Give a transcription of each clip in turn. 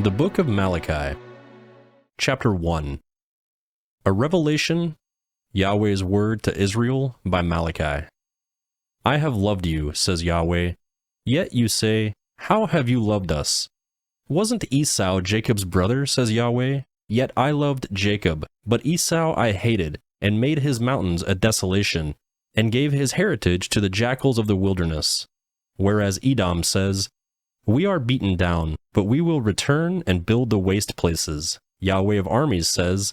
The Book of Malachi, Chapter 1. A Revelation, Yahweh's Word to Israel by Malachi. I have loved you, says Yahweh. Yet you say, how have you loved us? Wasn't Esau Jacob's brother, says Yahweh? Yet I loved Jacob, but Esau I hated, and made his mountains a desolation, and gave his heritage to the jackals of the wilderness. Whereas Edom says, we are beaten down, but we will return and build the waste places. Yahweh of armies says,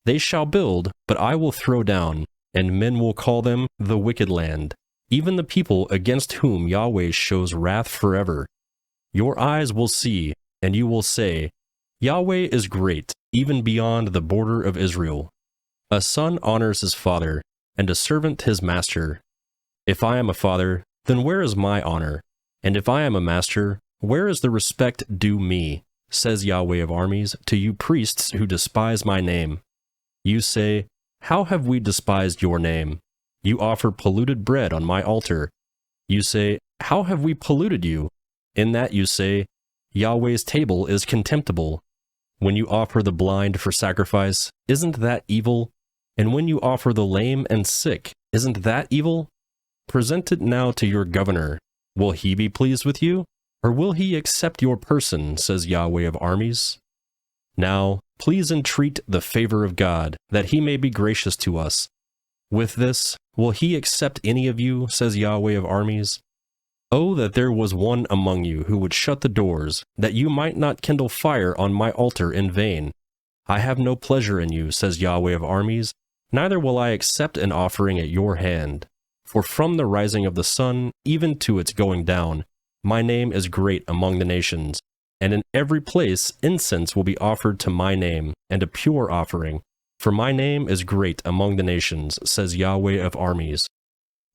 they shall build, but I will throw down, and men will call them the wicked land, even the people against whom Yahweh shows wrath forever. Your eyes will see, and you will say, Yahweh is great, even beyond the border of Israel. A son honors his father, and a servant his master. If I am a father, then where is my honor? And if I am a master, where is the respect due me? Says Yahweh of armies to you priests who despise my name. You say, how have we despised your name? You offer polluted bread on my altar. You say, how have we polluted you? In that you say, Yahweh's table is contemptible. When you offer the blind for sacrifice, isn't that evil? And when you offer the lame and sick, isn't that evil? Present it now to your governor. Will he be pleased with you? Or will he accept your person, says Yahweh of armies? Now, please entreat the favor of God, that he may be gracious to us. With this, will he accept any of you, says Yahweh of armies? Oh, that there was one among you who would shut the doors, that you might not kindle fire on my altar in vain. I have no pleasure in you, says Yahweh of armies, neither will I accept an offering at your hand. For from the rising of the sun, even to its going down, my name is great among the nations, and in every place incense will be offered to my name, and a pure offering, for my name is great among the nations, says Yahweh of armies.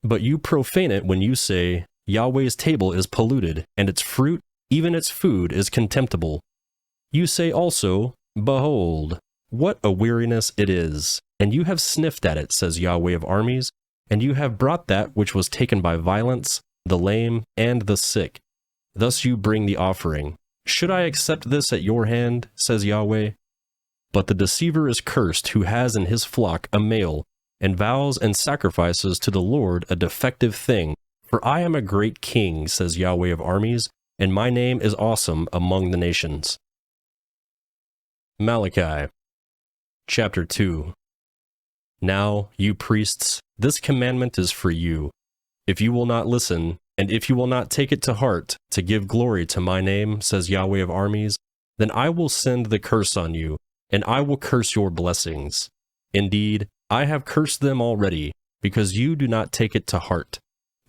But you profane it when you say, Yahweh's table is polluted, and its fruit, even its food, is contemptible. You say also, behold, what a weariness it is, and you have sniffed at it, says Yahweh of armies, and you have brought that which was taken by violence, the lame, and the sick. Thus you bring the offering. Should I accept this at your hand, says Yahweh? But the deceiver is cursed who has in his flock a male, and vows and sacrifices to the Lord a defective thing. For I am a great king, says Yahweh of armies, and my name is awesome among the nations. Malachi, Chapter 2. Now, you priests, this commandment is for you. If you will not listen, and if you will not take it to heart, to give glory to my name, says Yahweh of armies, then I will send the curse on you, and I will curse your blessings. Indeed, I have cursed them already, because you do not take it to heart.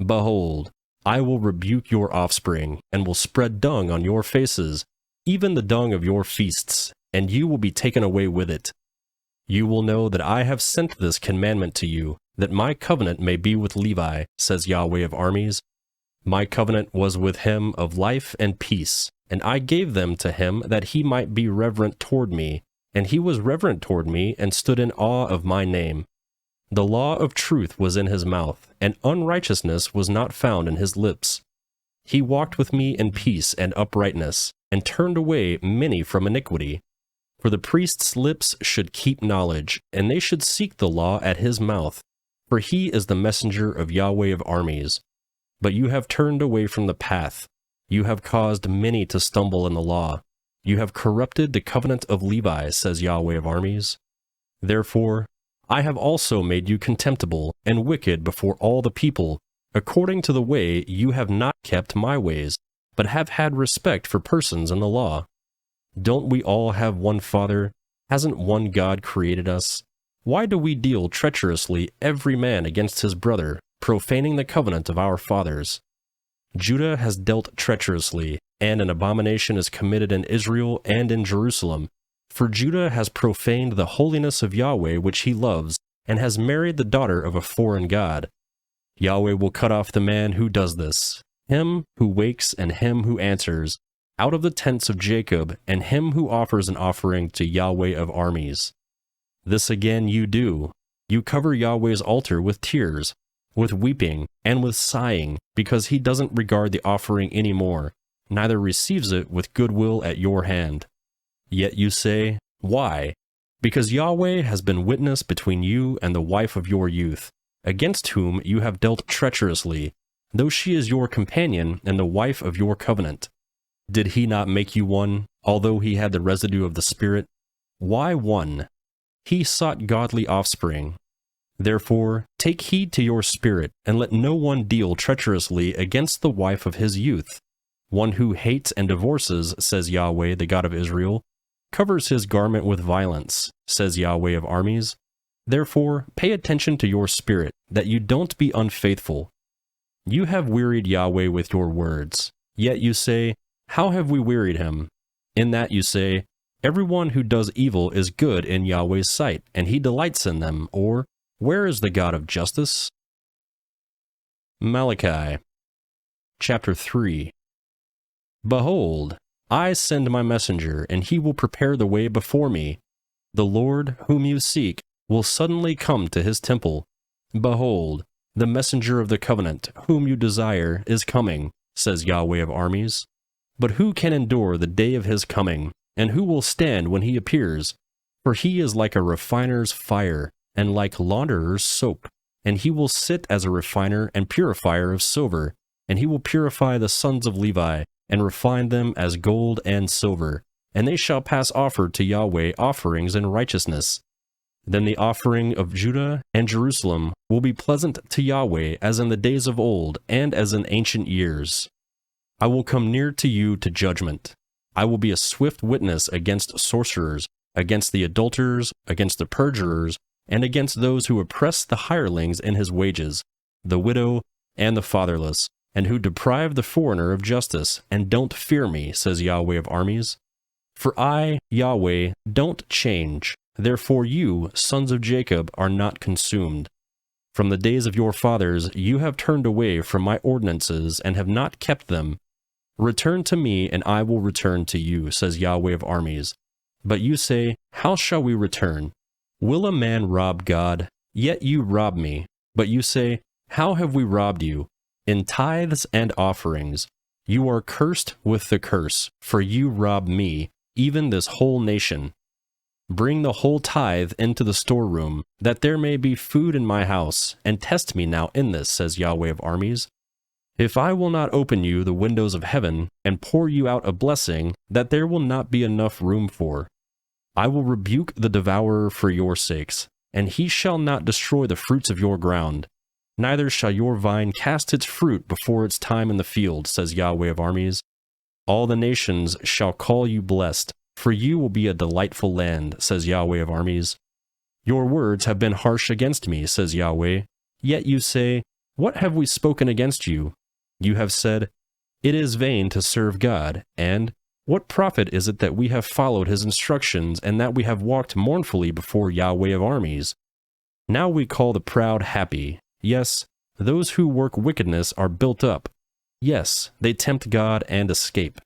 Behold, I will rebuke your offspring, and will spread dung on your faces, even the dung of your feasts, and you will be taken away with it. You will know that I have sent this commandment to you, that my covenant may be with Levi, says Yahweh of armies. My covenant was with him of life and peace, and I gave them to him that he might be reverent toward me, and he was reverent toward me and stood in awe of my name. The law of truth was in his mouth, and unrighteousness was not found in his lips. He walked with me in peace and uprightness, and turned away many from iniquity. For the priest's lips should keep knowledge, and they should seek the law at his mouth, for he is the messenger of Yahweh of armies. But you have turned away from the path. You have caused many to stumble in the law. You have corrupted the covenant of Levi, says Yahweh of armies. Therefore, I have also made you contemptible and wicked before all the people, according to the way you have not kept my ways, but have had respect for persons in the law. Don't we all have one Father? Hasn't one God created us? Why do we deal treacherously every man against his brother, profaning the covenant of our fathers? Judah has dealt treacherously, and an abomination is committed in Israel and in Jerusalem. For Judah has profaned the holiness of Yahweh which he loves, and has married the daughter of a foreign god. Yahweh will cut off the man who does this, him who wakes and him who answers, out of the tents of Jacob, and him who offers an offering to Yahweh of armies. This again you do. You cover Yahweh's altar with tears, with weeping, and with sighing, because he doesn't regard the offering any more, neither receives it with goodwill at your hand. Yet you say, Why? Because Yahweh has been witness between you and the wife of your youth, against whom you have dealt treacherously, though she is your companion and the wife of your covenant. Did he not make you one, although he had the residue of the Spirit? Why one? He sought godly offspring. Therefore, take heed to your spirit, and let no one deal treacherously against the wife of his youth. One who hates and divorces, says Yahweh, the God of Israel, covers his garment with violence, says Yahweh of armies. Therefore, pay attention to your spirit, that you don't be unfaithful. You have wearied Yahweh with your words. Yet you say, How have we wearied him? In that you say, Everyone who does evil is good in Yahweh's sight, and he delights in them, or, Where is the God of justice? Malachi, chapter 3. Behold, I send my messenger, and he will prepare the way before me. The Lord, whom you seek, will suddenly come to his temple. Behold, the messenger of the covenant, whom you desire, is coming, says Yahweh of armies. But who can endure the day of his coming, and who will stand when he appears? For he is like a refiner's fire, and like launderer's soap, and he will sit as a refiner and purifier of silver, and he will purify the sons of Levi, and refine them as gold and silver, and they shall pass offered to Yahweh offerings in righteousness. Then the offering of Judah and Jerusalem will be pleasant to Yahweh as in the days of old and as in ancient years. I will come near to you to judgment. I will be a swift witness against sorcerers, against the adulterers, against the perjurers, and against those who oppress the hirelings in his wages, the widow and the fatherless, and who deprive the foreigner of justice, and don't fear me, says Yahweh of armies. For I, Yahweh, don't change. Therefore you, sons of Jacob, are not consumed. From the days of your fathers you have turned away from my ordinances and have not kept them. Return to me, and I will return to you, says Yahweh of armies. But you say, How shall we return? Will a man rob God? Yet you rob me. But you say, How have we robbed you? In tithes and offerings. You are cursed with the curse, for you rob me, even this whole nation. Bring the whole tithe into the storeroom, that there may be food in my house, and test me now in this, says Yahweh of armies. If I will not open you the windows of heaven, and pour you out a blessing, that there will not be enough room for. I will rebuke the devourer for your sakes, and he shall not destroy the fruits of your ground. Neither shall your vine cast its fruit before its time in the field, says Yahweh of armies. All the nations shall call you blessed, for you will be a delightful land, says Yahweh of armies. Your words have been harsh against me, says Yahweh. Yet you say, What have we spoken against you? You have said, It is vain to serve God, and what profit is it that we have followed his instructions and that we have walked mournfully before Yahweh of armies? Now we call the proud happy. Yes, those who work wickedness are built up. Yes, they tempt God and escape.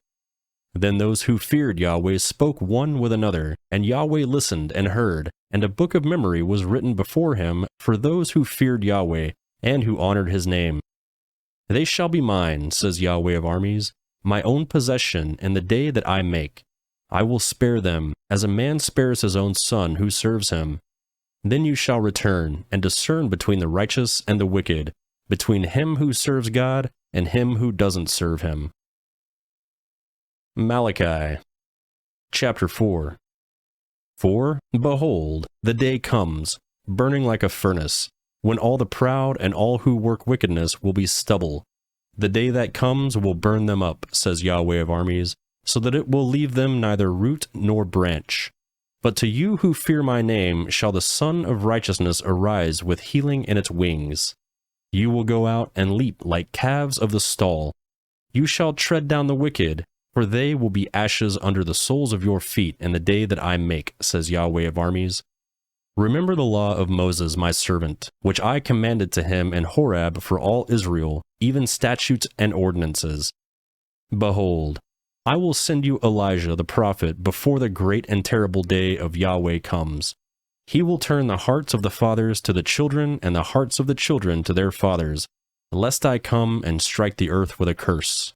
Then those who feared Yahweh spoke one with another, and Yahweh listened and heard, and a book of memory was written before him for those who feared Yahweh and who honored his name. They shall be mine, says Yahweh of armies, my own possession in the day that I make. I will spare them, as a man spares his own son who serves him. Then you shall return and discern between the righteous and the wicked, between him who serves God and him who doesn't serve him. Malachi, chapter 4. For, behold, the day comes, burning like a furnace, when all the proud and all who work wickedness will be stubble. The day that comes will burn them up, says Yahweh of armies, so that it will leave them neither root nor branch. But to you who fear my name shall the Son of Righteousness arise with healing in its wings. You will go out and leap like calves of the stall. You shall tread down the wicked, for they will be ashes under the soles of your feet in the day that I make, says Yahweh of armies. Remember the law of Moses my servant, which I commanded to him in Horeb for all Israel, even statutes and ordinances. Behold, I will send you Elijah the prophet before the great and terrible day of Yahweh comes. He will turn the hearts of the fathers to the children and the hearts of the children to their fathers, lest I come and strike the earth with a curse.